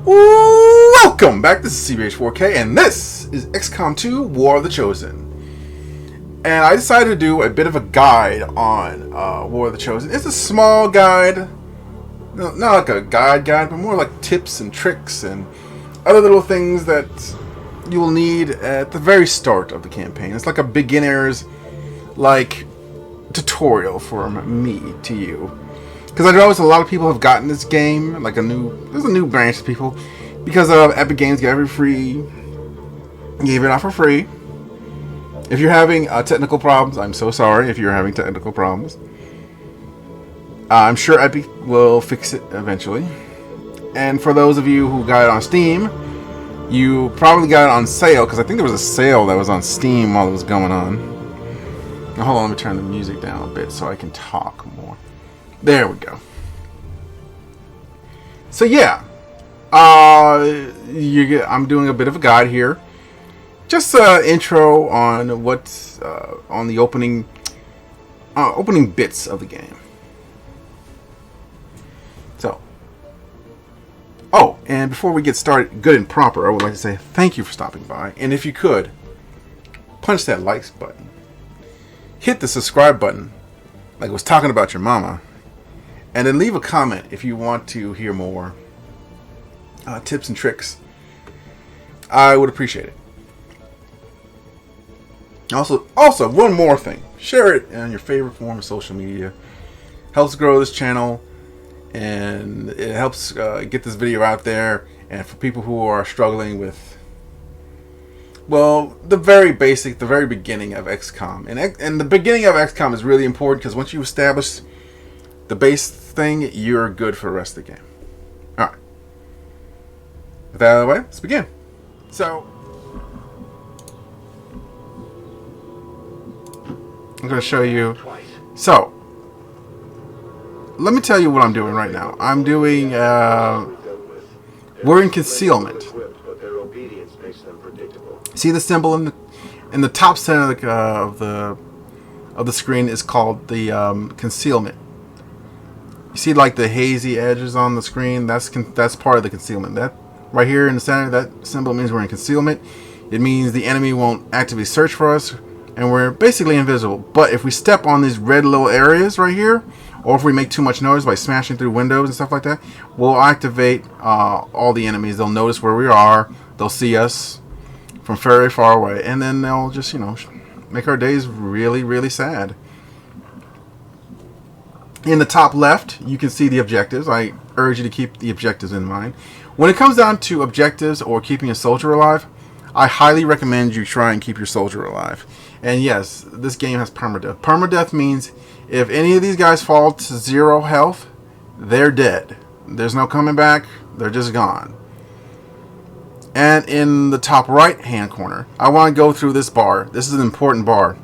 Welcome back, this is CBH4K, and this is XCOM 2 War of the Chosen. And I decided to do a bit of a guide on War of the Chosen. It's a small guide, not like a guide, but more like tips and tricks and other little things that you will need at the very start of the campaign. It's like a beginner's tutorial from me to you. Because I noticed a lot of people have gotten this game, there's a new branch of people, because Epic Games gave it out for free. If you're having technical problems, I'm so sorry if you're having technical problems. I'm sure Epic will fix it eventually. And for those of you who got it on Steam, you probably got it on sale, because I think there was a sale that was on Steam while it was going on. Now hold on, let me turn the music down a bit so I can talk more. There we go. So yeah, I'm doing a bit of a guide here, just an intro on what's on the opening bits of the game. So, and before we get started, good and proper, I would like to say thank you for stopping by, and if you could, punch that likes button, hit the subscribe button, like I was talking about your mama. And then leave a comment if you want to hear more tips and tricks. I would appreciate it. Also, one more thing. Share it on your favorite form of social media. Helps grow this channel. And it helps get this video out there. And for people who are struggling with, well, the very beginning of XCOM. And the beginning of XCOM is really important, because once you establish the base thing, you're good for the rest of the game. Alright. With that out of the way, let's begin. So, I'm going to show you. So, let me tell you what I'm doing right now. I'm doing, we're in concealment. See the symbol in the top center of the screen is called the concealment. You see the hazy edges on the screen? That's part of the concealment. That right here in the center, that symbol means we're in concealment. It means the enemy won't actively search for us, and we're basically invisible. But if we step on these red little areas right here, or if we make too much noise by smashing through windows and stuff like that, we'll activate all the enemies. They'll notice where we are. They'll see us from very far away, and then they'll just, make our days really, really sad. In the top left, you can see the objectives. I urge you to keep the objectives in mind. When it comes down to objectives or keeping a soldier alive, I highly recommend you try and keep your soldier alive. And yes, this game has permadeath. Permadeath means if any of these guys fall to 0 health, they're dead. There's no coming back. They're just gone. And in the top right hand corner, I want to go through this bar. This is an important bar.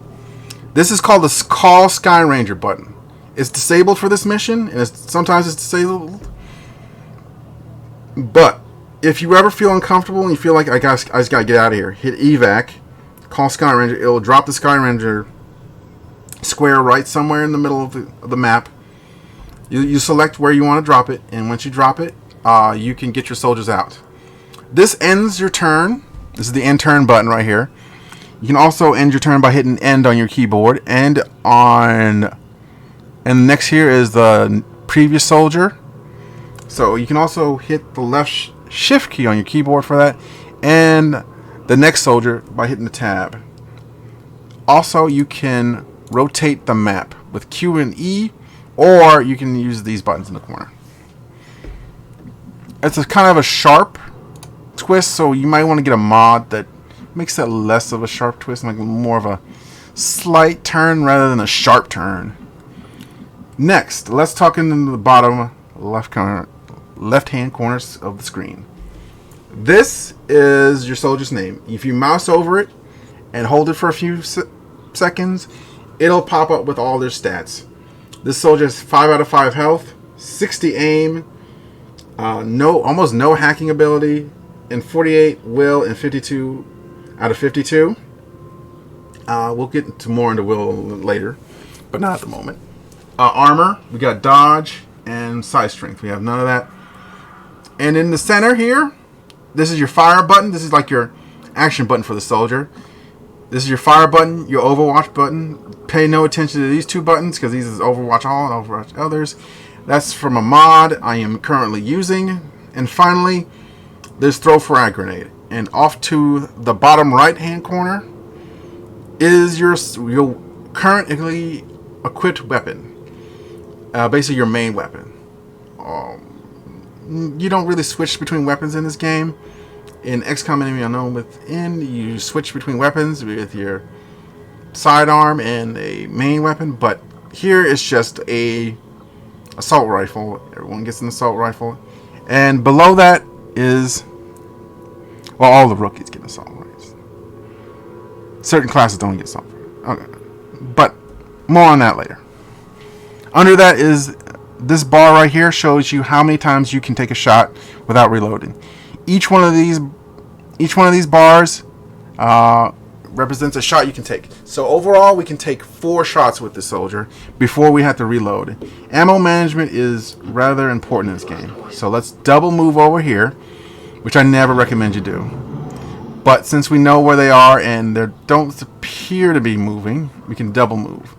This is called the Call Sky Ranger button. It's disabled for this mission, and sometimes it's disabled. But if you ever feel uncomfortable and you feel like I just gotta get out of here, hit evac, call Sky Ranger. It'll drop the Sky Ranger square right somewhere in the middle of the map. You select where you want to drop it, and once you drop it, you can get your soldiers out. This ends your turn. This is the end turn button right here. You can also end your turn by hitting end on your keyboard, and next here is the previous soldier. So you can also hit the left shift key on your keyboard for that, and the next soldier by hitting the tab. Also, you can rotate the map with Q and E, or you can use these buttons in the corner. It's a kind of a sharp twist, so you might want to get a mod that makes that less of a sharp twist, like more of a slight turn rather than a sharp turn. Next, let's talk into the bottom left-hand corners of the screen. This is your soldier's name. If you mouse over it and hold it for a few seconds, it'll pop up with all their stats. This soldier has 5 out of 5 health, 60 aim, almost no hacking ability, and 48 will and 52 out of 52. We'll get into more into will later, but not at the moment. Armor, we got dodge and side strength. We have none of that. And in the center here, this is your fire button. This is like your action button for the soldier. This is your fire button, your Overwatch button. Pay no attention to these two buttons because these is Overwatch All and Overwatch Others. That's from a mod I am currently using. And finally, there's Throw Frag Grenade. And off to the bottom right hand corner is your currently equipped weapon. Basically your main weapon. You don't really switch between weapons in this game. In XCOM Enemy Unknown Within, you switch between weapons with your sidearm and a main weapon, but here it's just a assault rifle. Everyone gets an assault rifle, and below that is, well, all the rookies get assault rifles. Certain classes don't get assault rifles. Okay, but more on that later. Under that is this bar right here, shows you how many times you can take a shot without reloading. Each one of these bars represents a shot you can take. So overall, we can take 4 shots with this soldier before we have to reload. Ammo management is rather important in this game. So let's double move over here, which I never recommend you do. But since we know where they are and they don't appear to be moving, we can double move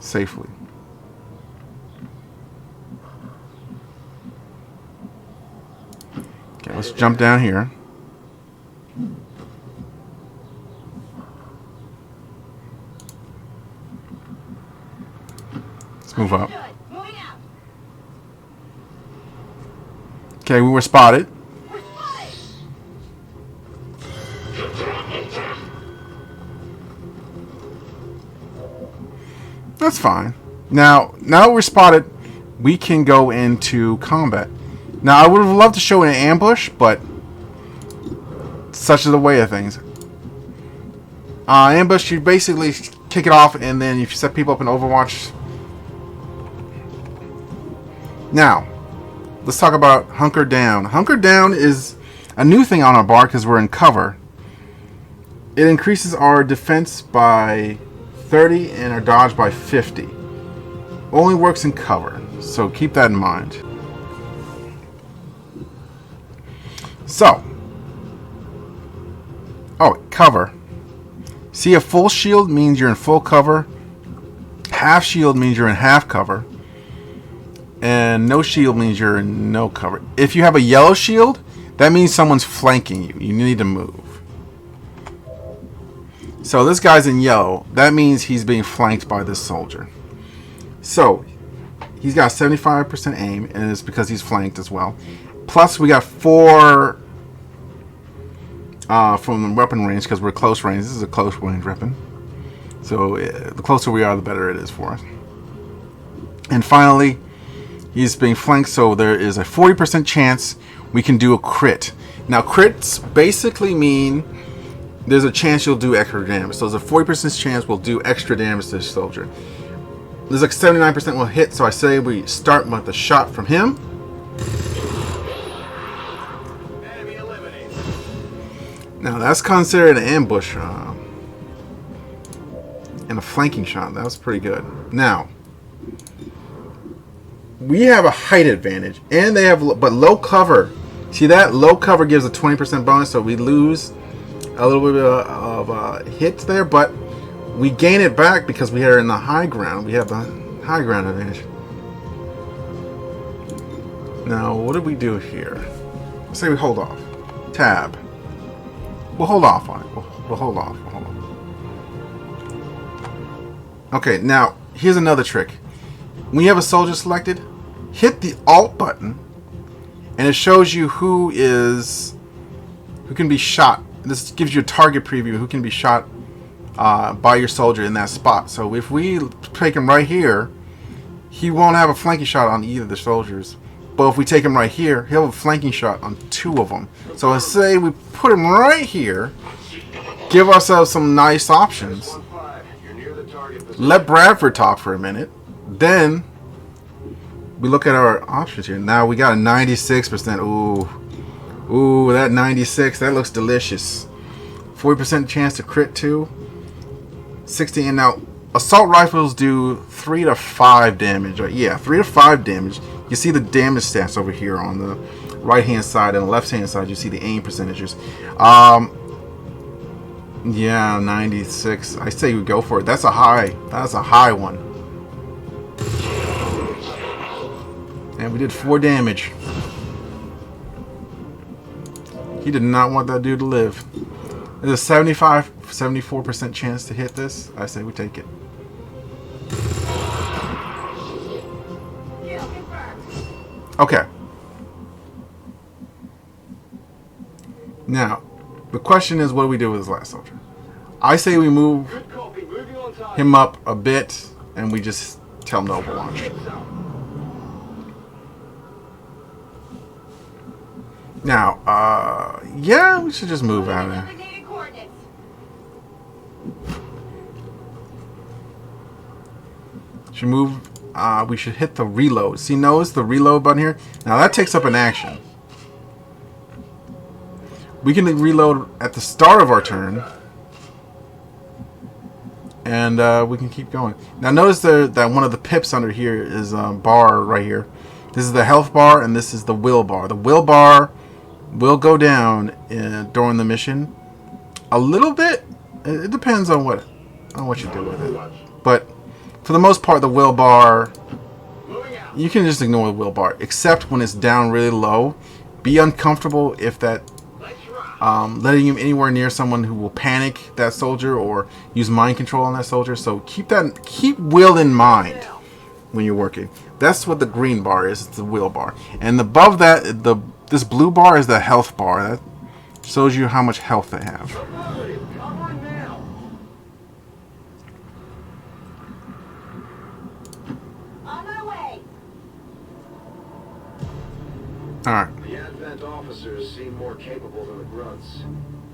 safely. Okay, let's jump down here. Let's move up. Okay, we were spotted. That's fine. Now we're spotted, we can go into combat. Now, I would have loved to show an ambush, but such is the way of things. Ambush, you basically kick it off, and then you set people up in Overwatch. Now, let's talk about Hunker Down. Hunker Down is a new thing on our bar because we're in cover. It increases our defense by 30 and our dodge by 50. Only works in cover, so keep that in mind. So, cover. See, a full shield means you're in full cover. Half shield means you're in half cover. And no shield means you're in no cover. If you have a yellow shield, that means someone's flanking you. You need to move. So this guy's in yellow. That means he's being flanked by this soldier. So, he's got 75% aim, and it's because he's flanked as well. Plus, we got 4 from the weapon range because we're close range. This is a close range weapon. So, the closer we are, the better it is for us. And finally, he's being flanked, so there is a 40% chance we can do a crit. Now, crits basically mean there's a chance you'll do extra damage. So, there's a 40% chance we'll do extra damage to this soldier. There's like 79% will hit, so I say we start with a shot from him. Now that's considered an ambush and a flanking shot. That was pretty good. Now we have a height advantage, and they have but low cover. See that low cover gives a 20% bonus, so we lose a little bit of hits there, but we gain it back because we are in the high ground. We have the high ground advantage. Now, what do we do here? Let's say we hold off. Tab. We'll hold off on it. We'll hold off. We'll hold off. Okay, now, here's another trick. When you have a soldier selected, hit the Alt button, and it shows you who can be shot. This gives you a target preview who can be shot by your soldier in that spot. So if we take him right here, he won't have a flanking shot on either of the soldiers. But if we take him right here, he'll have a flanking shot on 2 of them. So let's say we put him right here, give ourselves some nice options. Let Bradford talk for a minute. Then we look at our options here. Now we got a 96%. Ooh, that 96, that looks delicious. 40% chance to crit too. 60, and now assault rifles do 3 to 5 damage. Right? Yeah, 3 to 5 damage. You see the damage stats over here on the right hand side, and the left hand side you see the aim percentages. Yeah, 96. I say you go for it. That's a high. That's a high one. And we did 4 damage. He did not want that dude to live. There's a 74% chance to hit this. I say we take it. Okay. Now, the question is, what do we do with this last soldier? I say we move him up a bit, and we just tell him to overwatch. Now, yeah, we should just move out of there. Should move. We should hit the reload. See, notice the reload button here? Now that takes up an action. We can reload at the start of our turn. And we can keep going. Now notice that one of the pips under here is a bar right here. This is the health bar and this is the will bar. The will bar will go down during the mission. A little bit. It depends on what you do with it. But for the most part, the will bar, you can just ignore the will bar, except when it's down really low. Be uncomfortable if that letting him anywhere near someone who will panic that soldier or use mind control on that soldier. So keep will in mind when you're working. That's what the green bar is. It's the will bar, and above that, this blue bar is the health bar. That shows you how much health they have. Alright. The Advent officers seem more capable than the grunts.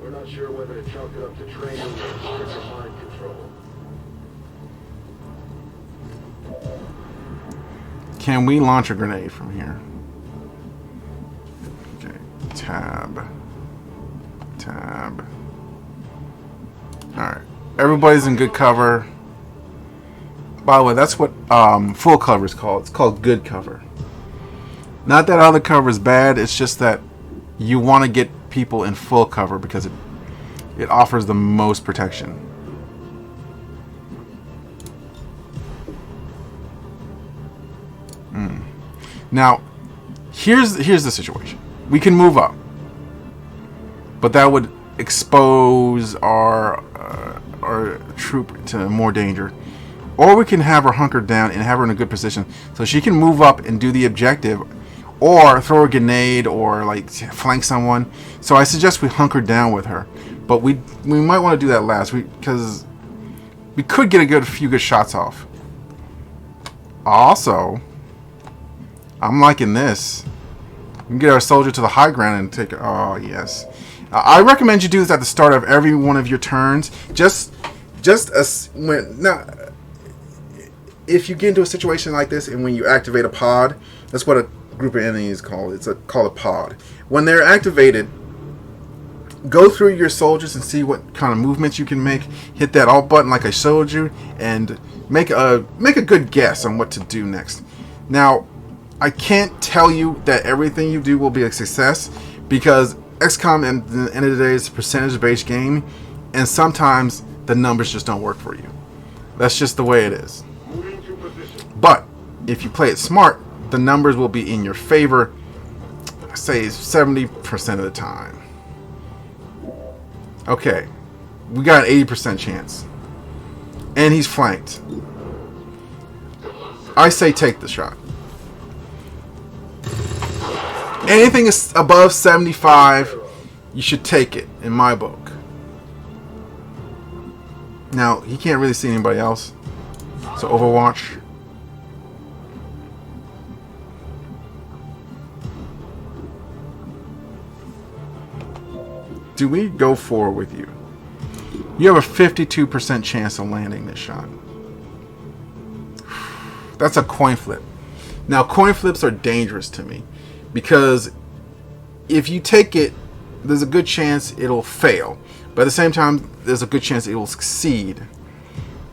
We're not sure whether to chalk it up to training or to mind control. Can we launch a grenade from here? Okay. Tab. Alright. Everybody's in good cover. By the way, that's what full cover is called. It's called good cover. Not that other cover is bad, it's just that you want to get people in full cover because it offers the most protection. Now, here's the situation. We can move up, but that would expose our troop to more danger. Or we can have her hunkered down and have her in a good position so she can move up and do the objective, or throw a grenade or like flank someone. So I suggest we hunker down with her, but we might want to do that last because we could get a few good shots off. Also, I'm liking this. We can get our soldier to the high ground and take. Oh yes, I recommend you do this at the start of every one of your turns. Just as when now. If you get into a situation like this and when you activate a pod, that's what a group of enemies is called. It's called a pod. When they're activated, go through your soldiers and see what kind of movements you can make. Hit that alt button like I showed you, and make a good guess on what to do next. Now, I can't tell you that everything you do will be a success because XCOM at the end of the day is a percentage-based game, and sometimes the numbers just don't work for you. That's just the way it is. But if you play it smart, the numbers will be in your favor, say 70% of the time. Okay, we got an 80% chance. And he's flanked. I say take the shot. Anything is above 75, you should take it, in my book. Now, he can't really see anybody else. So Overwatch. Do we go forward with you? You have a 52% chance of landing this shot. That's a coin flip. Now, coin flips are dangerous to me because if you take it, there's a good chance it'll fail. But at the same time, there's a good chance it will succeed.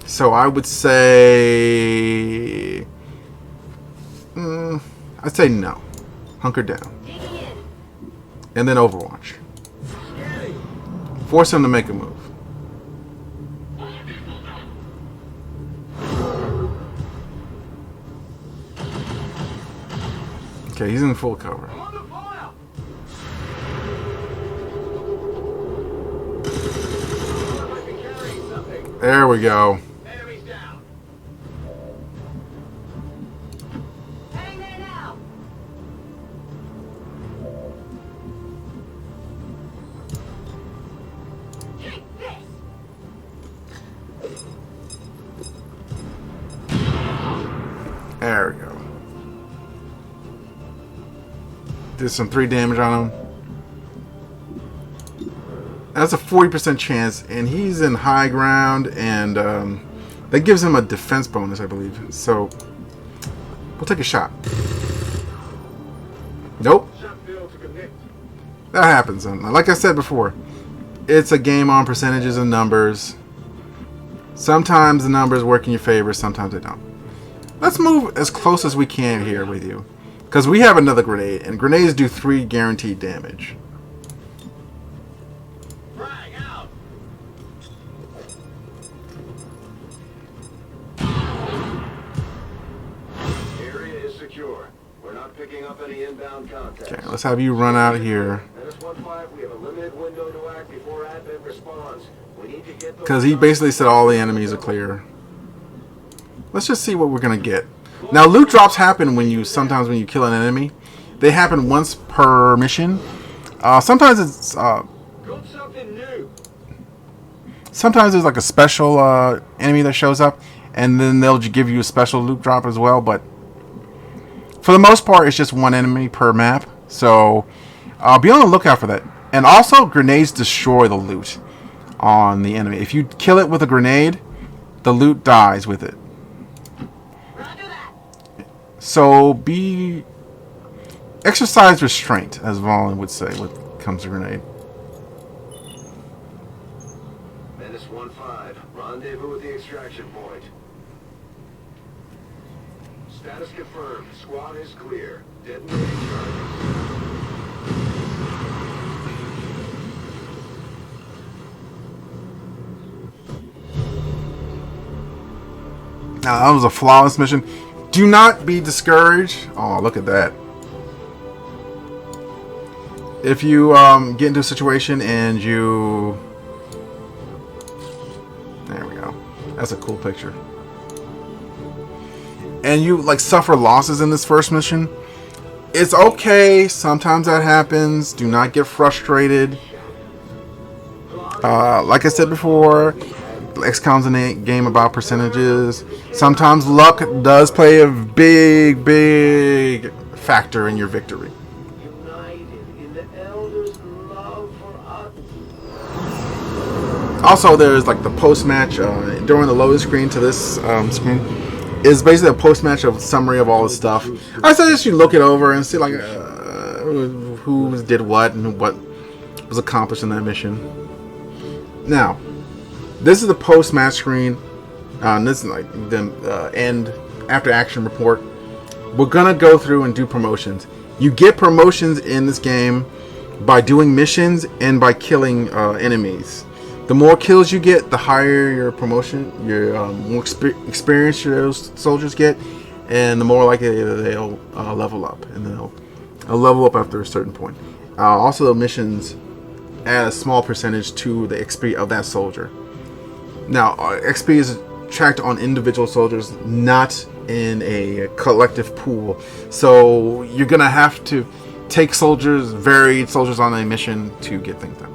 So I would say, I'd say no. Hunker down. And then Overwatch. Force him to make a move. Okay, he's in full cover. There we go. There we go. Did some 3 damage on him. That's a 40% chance, and he's in high ground, and that gives him a defense bonus, I believe. So we'll take a shot. Nope. That happens. Like I said before, it's a game on percentages and numbers. Sometimes the numbers work in your favor, sometimes they don't. Let's move as close as we can here with you, because we have another grenade, and grenades do 3 guaranteed damage. Area is secure. We're not picking up any inbound contacts. Okay, let's have you run out here. -15, we have a limited window to act before admin responds. We need to get those. Because he basically said all the enemies are clear. Let's just see what we're gonna get. Now, loot drops happen when you kill an enemy. They happen once per mission. Sometimes it's something new. sometimes there's like a special enemy that shows up, and then they'll give you a special loot drop as well. But for the most part, it's just one enemy per map. So be on the lookout for that. And also, grenades destroy the loot on the enemy. If you kill it with a grenade, the loot dies with it. So exercise restraint, as Vaughn would say when it comes to grenade. -15, rendezvous at the extraction point. Status confirmed. Squad is clear. Detonating charges. Now, that was a flawless mission. Do not be discouraged. Oh, look at that. If you get into a situation and you... There we go. That's a cool picture. And you like suffer losses in this first mission. It's okay. Sometimes that happens. Do not get frustrated. Like I said before, XCOM's a game about percentages. Sometimes luck does play a big factor in your victory. Also, there's like the post-match during the loading screen to this screen is basically a post-match of summary of all the stuff. I suggest you look it over and see like who did what and what was accomplished in that mission. Now, this is the post-match screen. This is like the end after action report. We're gonna go through and do promotions. You get promotions in this game by doing missions and by killing enemies. The more kills you get, the higher your promotion, your more experience your soldiers get, and the more likely they'll level up, and they'll level up after a certain point. Also, the missions add a small percentage to the XP of that soldier. Now, XP is tracked on individual soldiers, not in a collective pool. So you're gonna have to take varied soldiers on a mission to get things done.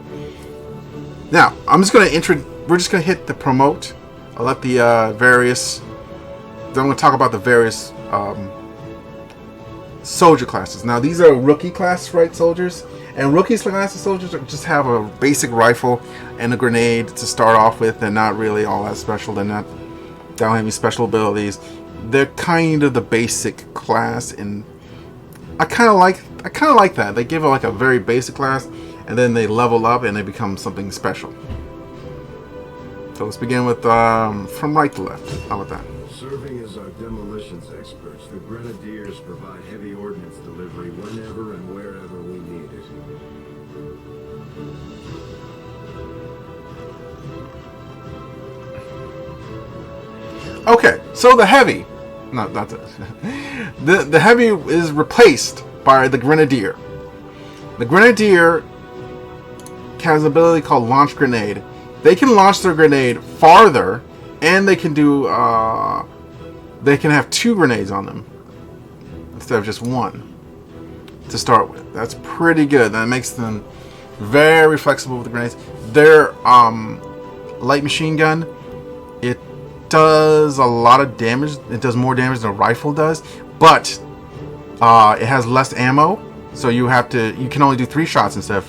Now, we're just gonna hit the promote. I'll let the various. Then I'm gonna talk about the various soldier classes. Now, these are rookie class, right, soldiers, and rookie class soldiers just have a basic rifle and a grenade to start off with. They're not really all that special. They don't have any special abilities. They're kind of the basic class, and I kind of like that. They give it like a very basic class, and then they level up and they become something special. So So let's begin with from right to left. How about that? Serving as our demolitions experts, the Grenadiers provide heavy ordnance delivery whenever and wherever we need it. Okay, so the heavy, not this. the heavy is replaced by the Grenadier. The Grenadier has an ability called Launch Grenade. They can launch their grenade farther, and they can do they can have 2 grenades on them instead of just 1 to start with. That's pretty good. That makes them very flexible with the grenades. Their light machine gun, it does a lot of damage. It does more damage than a rifle does, but it has less ammo, so you can only do 3 shots instead of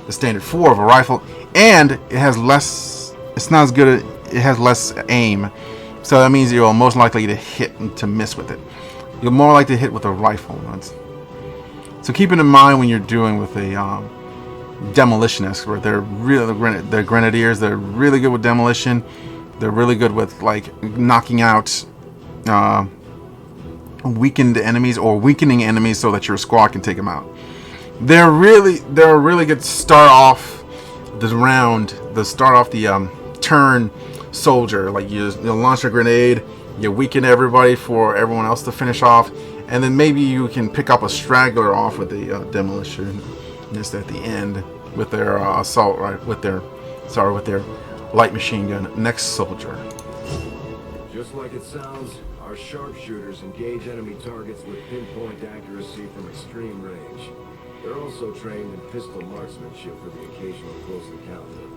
the standard 4 of a rifle, and it has less. It's not as good. It has less aim, so that means you're most likely to hit and to miss with it. You're more likely to hit with a rifle. So keep it in mind when you're doing with a demolition expert. They're Grenadiers. They're really good with demolition. They're really good with like knocking out weakened enemies or weakening enemies so that your squad can take them out. They're a really good start off the round. The turn soldier. Like you launch a grenade, you weaken everybody for everyone else to finish off, and then maybe you can pick up a straggler off with the demolition just at the end with their assault with their light machine gun. Next soldier. Just like it sounds, our sharpshooters engage enemy targets with pinpoint accuracy from extreme range. They're also trained in pistol marksmanship for the occasional close encounter.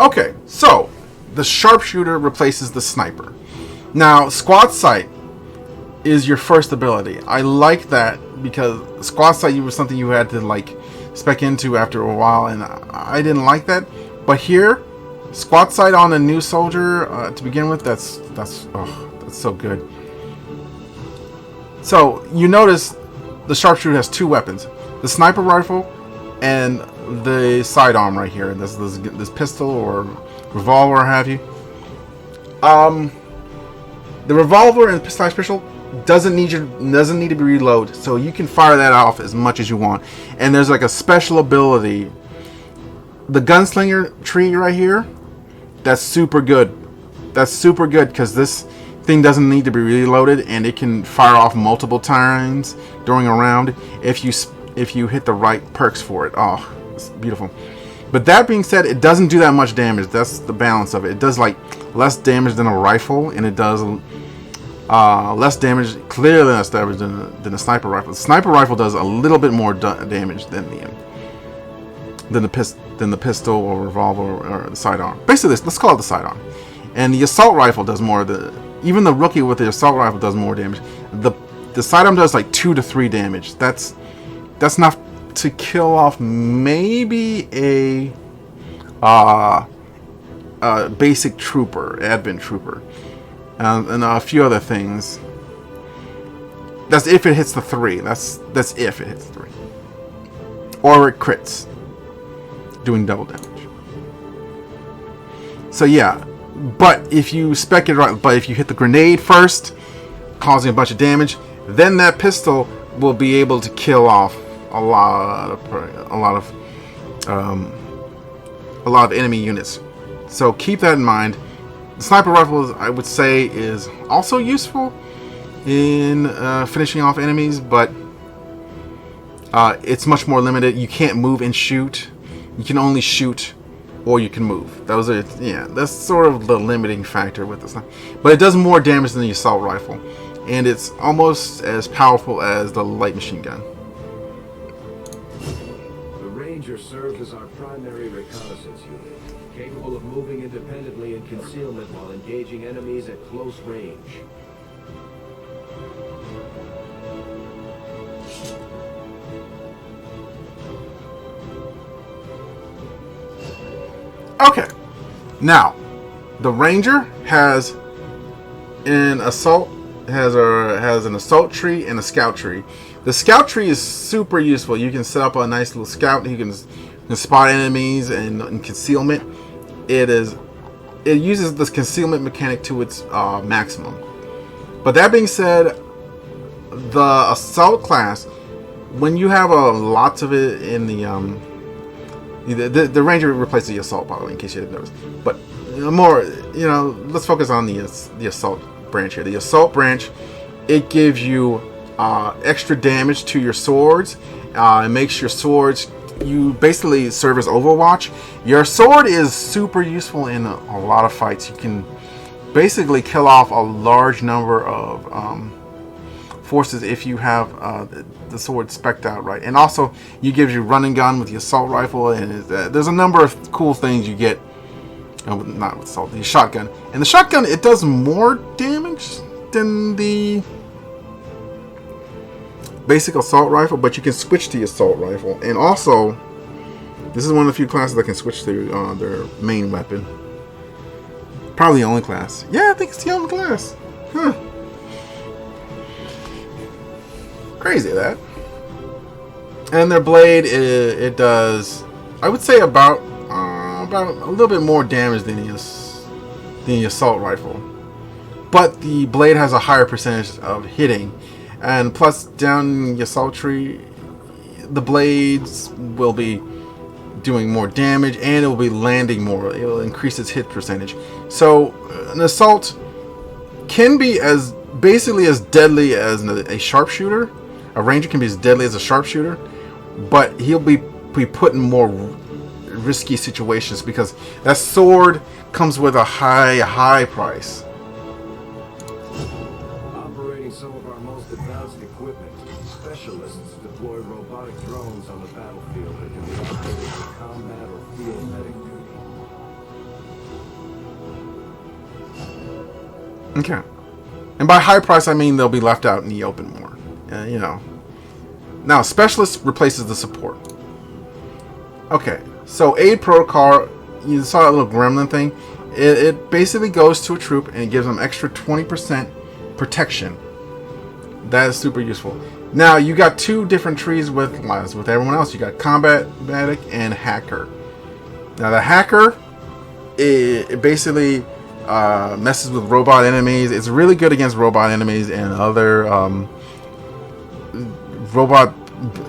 Okay, so the sharpshooter replaces the sniper. Now, squad sight is your first ability. I like that because squad sight was something you had to like spec into after a while, and I didn't like that. But here, squad sight on a new soldier to begin with, that's so good. So you notice the sharpshooter has 2 weapons: the sniper rifle and the sidearm right here. This pistol or revolver, or have you? The revolver and pistol doesn't need to be reloaded, so you can fire that off as much as you want. And there's like a special ability, the gunslinger tree right here. That's super good. That's super good because this thing doesn't need to be reloaded, and it can fire off multiple times during a round if you hit the right perks for it. Oh, it's beautiful. But that being said, it doesn't do that much damage. That's the balance of it. It does like less damage than a rifle, and it does clearly less damage than a sniper rifle. The sniper rifle does a little bit more damage than the pistol or revolver or the sidearm. Basically, let's call it the sidearm. And the assault rifle does more. Even the rookie with the assault rifle does more damage. The sidearm does like 2 to 3 damage. That's enough to kill off maybe a basic trooper, advent trooper, and a few other things. That's if it hits the 3. That's if it hits 3, or it crits, doing double damage. So yeah, but if you spec it right, but if you hit the grenade first, causing a bunch of damage, then that pistol will be able to kill off a lot of enemy units. So keep that in mind. The sniper rifle, I would say, is also useful in finishing off enemies, but it's much more limited. You can't move and shoot. You can only shoot, or you can move. That's sort of the limiting factor with this. But it does more damage than the assault rifle, and it's almost as powerful as the light machine gun. The Ranger serves as our primary reconnaissance unit, capable of moving independently in concealment while engaging enemies at close range. Okay, now the Ranger has an assault tree and a scout tree. The scout tree is super useful. You can set up a nice little scout. You can can spot enemies and concealment. It uses this concealment mechanic to its maximum. But that being said, the assault class, when you have lots of it in the ranger replaces the assault, by the way, in case you didn't notice. But more, let's focus on the assault branch here. The assault branch, it gives you extra damage to your swords. It makes your swords, you basically serve as Overwatch. Your sword is super useful in a lot of fights. You can basically kill off a large number of forces if you have the sword spec'd out right. And also, it gives you run and gun with the assault rifle, and there's a number of cool things you get. Not with assault, the shotgun. And the shotgun, it does more damage than the basic assault rifle, but you can switch to the assault rifle. And also, this is one of the few classes that can switch to their main weapon. Probably the only class. Yeah, I think it's the only class. Huh. Crazy that. And their blade, it does, I would say about a little bit more damage than the assault rifle. But the blade has a higher percentage of hitting. And plus, down the assault tree, the blades will be doing more damage, and it will be landing more. It will increase its hit percentage. So an assault can be basically as deadly as a sharpshooter. A ranger can be as deadly as a sharpshooter, but he'll be put in more risky situations because that sword comes with a high price. Operating some of our most advanced equipment, specialists deploy robotic drones on the battlefield that can be operated for combat or field medic duty. Okay. And by high price, I mean they'll be left out in the open more. Now, specialist replaces the support. Okay. So aid protocol, you saw that little gremlin thing. It basically goes to a troop and it gives them extra 20% protection. That is super useful. Now you got two different trees with everyone else. You got combat medic and hacker. Now the hacker, it basically messes with robot enemies. It's really good against robot enemies and other robot,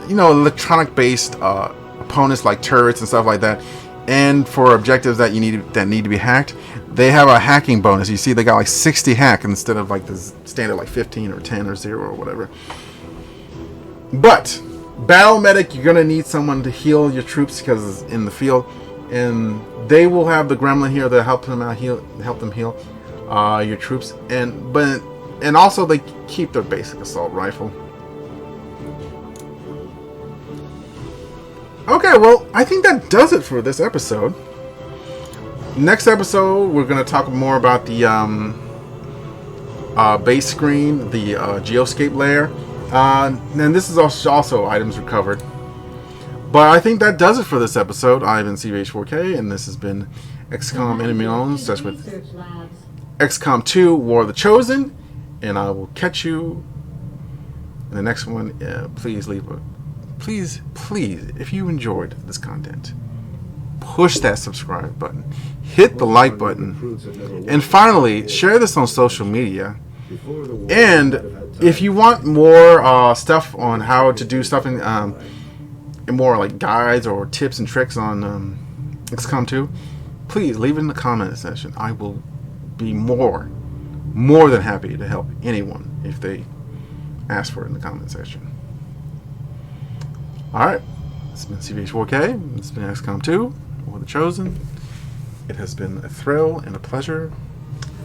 electronic based opponents like turrets and stuff like that. And for objectives that need to be hacked, they have a hacking bonus. You see, they got like 60 hack instead of like the standard like 15 or 10 or 0 or whatever. But battle medic, you're gonna need someone to heal your troops because it's in the field, and they will have the gremlin here to help them out, help them heal your troops. And also they keep their basic assault rifle. Okay, well, I think that does it for this episode. Next episode, we're going to talk more about the base screen, the geoscape layer. And this is also items recovered. But I think that does it for this episode. I've been CVH4K, and this has been XCOM Enemy Unknown, such with XCOM 2, War of the Chosen. And I will catch you in the next one. Please leave a... Please, if you enjoyed this content, push that subscribe button, hit the like button, and finally, share this on social media. And if you want more stuff on how to do stuff in more like guides or tips and tricks on XCOM 2, please leave it in the comment section. I will be more than happy to help anyone if they ask for it in the comment section. Alright, it's been CVH4K, it's been XCOM 2, War of the Chosen. It has been a thrill and a pleasure.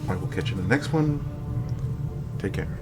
I will catch you in the next one. Take care.